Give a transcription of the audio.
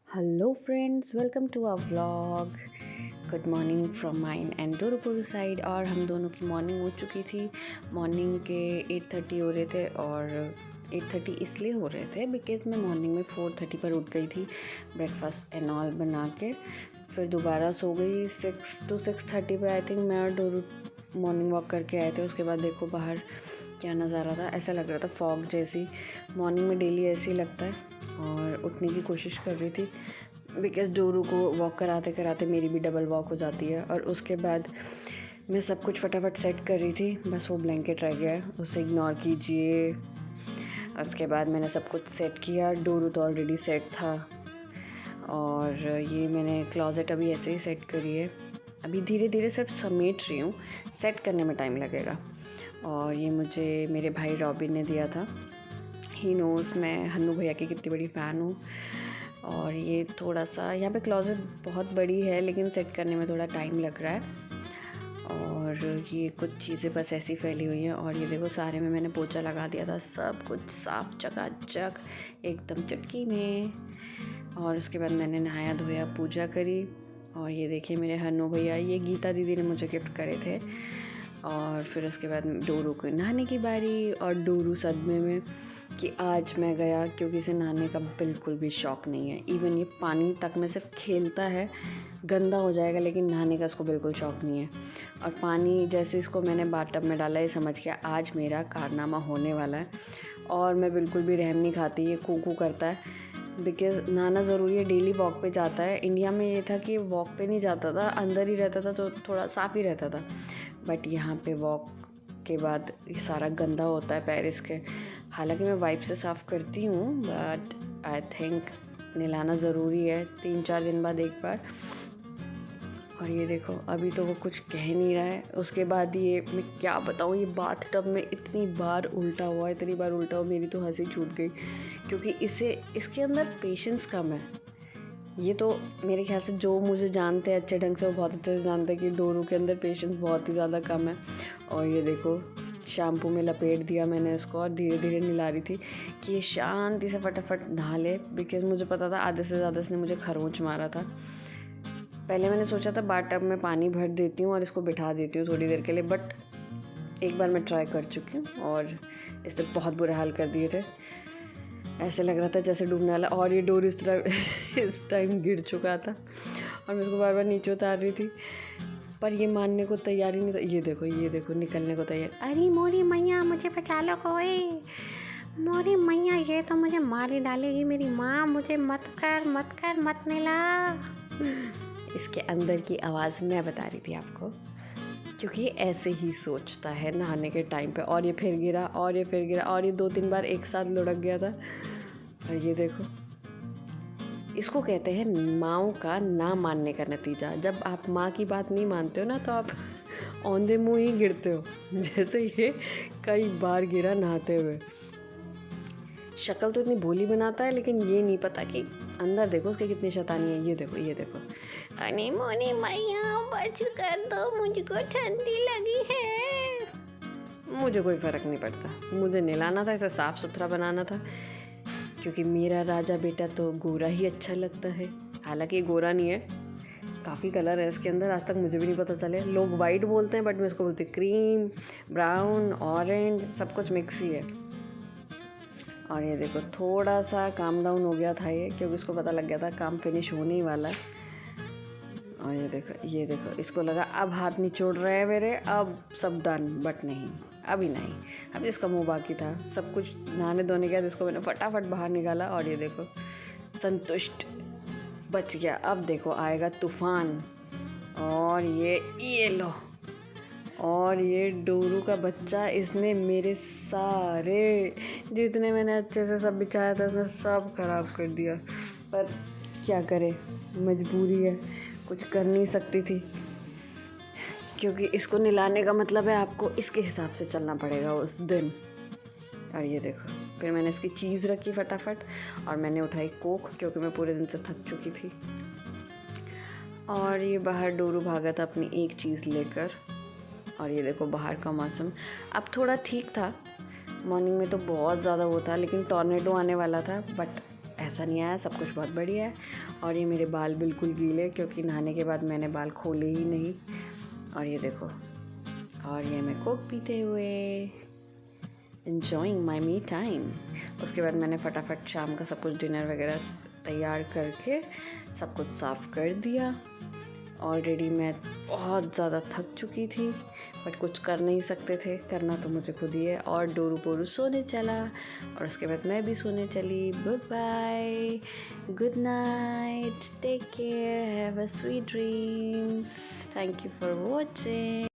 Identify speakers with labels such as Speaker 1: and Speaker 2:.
Speaker 1: Hello friends, welcome to our vlog. Good morning from mine and Dorupur side. और हम दोनों की मॉर्निंग हो चुकी थी। मॉर्निंग के 8:30 हो रहे थे और 8:30 इसलिए हो रहे थे बिकॉज़ मैं मॉर्निंग में 4:30 पर उठ गई थी ब्रेकफास्ट एंड ऑल बना के। फिर दोबारा सो गई 6 to 6:30 पे। आई थिंक मैं और डोरू मॉर्निंग वॉक करके आए थे। उसके बाद देखो बाहर क्या नज़ारा था, ऐसा लग रहा था फॉग जैसी। मॉर्निंग में डेली ऐसे ही लगता है। और उठने की कोशिश कर रही थी बिकॉज़ डोरू को वॉक कराते कराते मेरी भी डबल वॉक हो जाती है। और उसके बाद मैं सब कुछ फटाफट सेट कर रही थी, बस वो ब्लैंकेट रह गया है, उसे इग्नोर कीजिए। उसके बाद मैंने सब कुछ सेट किया। डोरू तो ऑलरेडी सेट था। और ये मैंने क्लॉज़ेट अभी ऐसे ही सेट करी है। अभी धीरे धीरे सिर्फ समेट रही हूँ, सेट करने में टाइम लगेगा। और ये मुझे मेरे भाई रॉबिन ने दिया था। ही नोज़ मैं हन्नू भैया की कितनी बड़ी फ़ैन हूँ। और ये थोड़ा सा यहाँ पे क्लॉज़ेट बहुत बड़ी है लेकिन सेट करने में थोड़ा टाइम लग रहा है। और ये कुछ चीज़ें बस ऐसी फैली हुई हैं। और ये देखो सारे में मैंने पोछा लगा दिया था, सब कुछ साफ चकाचक एकदम चुटकी में। और उसके बाद मैंने नहाया धोया, पूजा करी। और ये देखिए मेरे हन्नू भैया, ये गीता दीदी ने मुझे गिफ्ट करे थे। और फिर उसके बाद डोरू को नहाने की बारी। और डोरू सदमे में कि आज मैं गया, क्योंकि इसे नहाने का बिल्कुल भी शौक़ नहीं है। इवन ये पानी तक में सिर्फ खेलता है, गंदा हो जाएगा, लेकिन नहाने का इसको बिल्कुल शौक़ नहीं है। और पानी जैसे इसको मैंने बाथटब में डाला, ये समझ के आज मेरा कारनामा होने वाला है। और मैं बिल्कुल भी रहम नहीं खाती, ये कू करता है बिकॉज़ नहाना ज़रूरी है। डेली वॉक पे जाता है। इंडिया में ये था कि वॉक पे नहीं जाता था, अंदर ही रहता था, तो थोड़ा साफ़ ही रहता था। बट यहाँ पे वॉक के बाद ये सारा गंदा होता है पैर इसके। हालांकि मैं वाइप से साफ़ करती हूँ, बट आई थिंक नहलाना ज़रूरी है 3-4 दिन बाद एक बार। और ये देखो अभी तो वो कुछ कह नहीं रहा है। उसके बाद ये मैं क्या बताऊँ, ये बाथटब में इतनी बार उल्टा हुआ, इतनी बार उल्टा हुआ, मेरी तो हंसी छूट गई। क्योंकि इसके अंदर पेशेंस कम है। ये तो मेरे ख्याल से जो मुझे जानते हैं अच्छे ढंग से, वो बहुत अच्छे से जानते हैं कि डोरू के अंदर पेशेंस बहुत ही ज़्यादा कम है। और ये देखो शैम्पू में लपेट दिया मैंने इसको और धीरे धीरे नहला रही थी कि ये शांति से फटाफट नहा ले। बिकॉज़ मुझे पता था आधे से ज़्यादा इसने मुझे खरोंच मारा था। पहले मैंने सोचा था बाथटब में पानी भर देती हूँ और इसको बिठा देती हूँ थोड़ी देर के लिए, बट एक बार मैं ट्राई कर चुकी हूँ और इसने बहुत बुरा हाल कर दिए थे। ऐसे लग रहा था जैसे डूबने वाला। और ये डोर इस तरह इस टाइम गिर चुका था और मैं इसको बार बार नीचे उतार रही थी, पर ये मानने को तैयार ही नहीं था। ये देखो निकलने को तैयार। अरे मोरी मैया मुझे बचा लो कोई, मोरी मैया ये तो मुझे मार ही डालेगी मेरी माँ, मुझे मत कर मत मिला। इसके अंदर की आवाज़ मैं बता रही थी आपको, क्योंकि ये ऐसे ही सोचता है नहाने के टाइम पे। और ये फिर गिरा और ये फिर गिरा और ये 2-3 बार एक साथ लुढ़क गया था। और ये देखो, इसको कहते हैं माँओं का ना मानने का नतीजा। जब आप माँ की बात नहीं मानते हो ना, तो आप औंधे मुँह ही गिरते हो। जैसे ये कई बार गिरा नहाते हुए। शक्ल तो इतनी भोली बनाता है, लेकिन ये नहीं पता कि अंदर देखो उसके कितनी शैतानी है। ये देखो अरे मोनी मैया बच कर दो, मुझको ठंडी लगी है। मुझे कोई फ़र्क नहीं पड़ता, मुझे नहलाना था, इसे साफ़ सुथरा बनाना था, क्योंकि मेरा राजा बेटा तो गोरा ही अच्छा लगता है। हालांकि ये गोरा नहीं है, काफ़ी कलर है इसके अंदर, आज तक मुझे भी नहीं पता चले। लोग वाइट बोलते हैं बट मैं इसको बोलती क्रीम, ब्राउन, ऑरेंज, सब कुछ मिक्स ही है। और ये देखो थोड़ा सा काम डाउन हो गया था ये, क्योंकि उसको पता लग गया था काम फिनिश होने ही वाला है। और ये देखो इसको लगा अब हाथ निचोड़ रहे हैं मेरे, अब सब डन, बट नहीं, अभी नहीं। अभी इसका मुंह बाकी था। सब कुछ नहाने धोने के बाद इसको मैंने फटाफट बाहर निकाला। और ये देखो संतुष्ट, बच गया। अब देखो आएगा तूफान। और ये लो, और ये डोरू का बच्चा, इसने मेरे सारे जितने मैंने अच्छे से सब बिछाया था इसने सब खराब कर दिया। पर क्या करे, मजबूरी है, कुछ कर नहीं सकती थी, क्योंकि इसको नहलाने का मतलब है आपको इसके हिसाब से चलना पड़ेगा उस दिन। और ये देखो फिर मैंने इसकी चीज़ रखी फटाफट और मैंने उठाई कोक, क्योंकि मैं पूरे दिन से थक चुकी थी। और ये बाहर डोरू भागा था अपनी एक चीज़ लेकर। और ये देखो बाहर का मौसम अब थोड़ा ठीक था। मॉर्निंग में तो बहुत ज़्यादा वो था, लेकिन टॉर्नेडो आने वाला था, बट ऐसा नहीं आया, सब कुछ बहुत बढ़िया है। और ये मेरे बाल बिल्कुल गीले, क्योंकि नहाने के बाद मैंने बाल खोले ही नहीं। और ये देखो, और ये मैं कोक पीते हुए enjoying my me टाइम। उसके बाद मैंने फटाफट शाम का सब कुछ डिनर वगैरह तैयार करके सब कुछ साफ़ कर दिया। ऑलरेडी मैं बहुत ज़्यादा थक चुकी थी, बट कुछ कर नहीं सकते थे, करना तो मुझे खुद ही है। और डोरू पोरू सोने चला, और उसके बाद मैं भी सोने चली। Bye bye, good night, take care, have a sweet dreams, thank you for watching.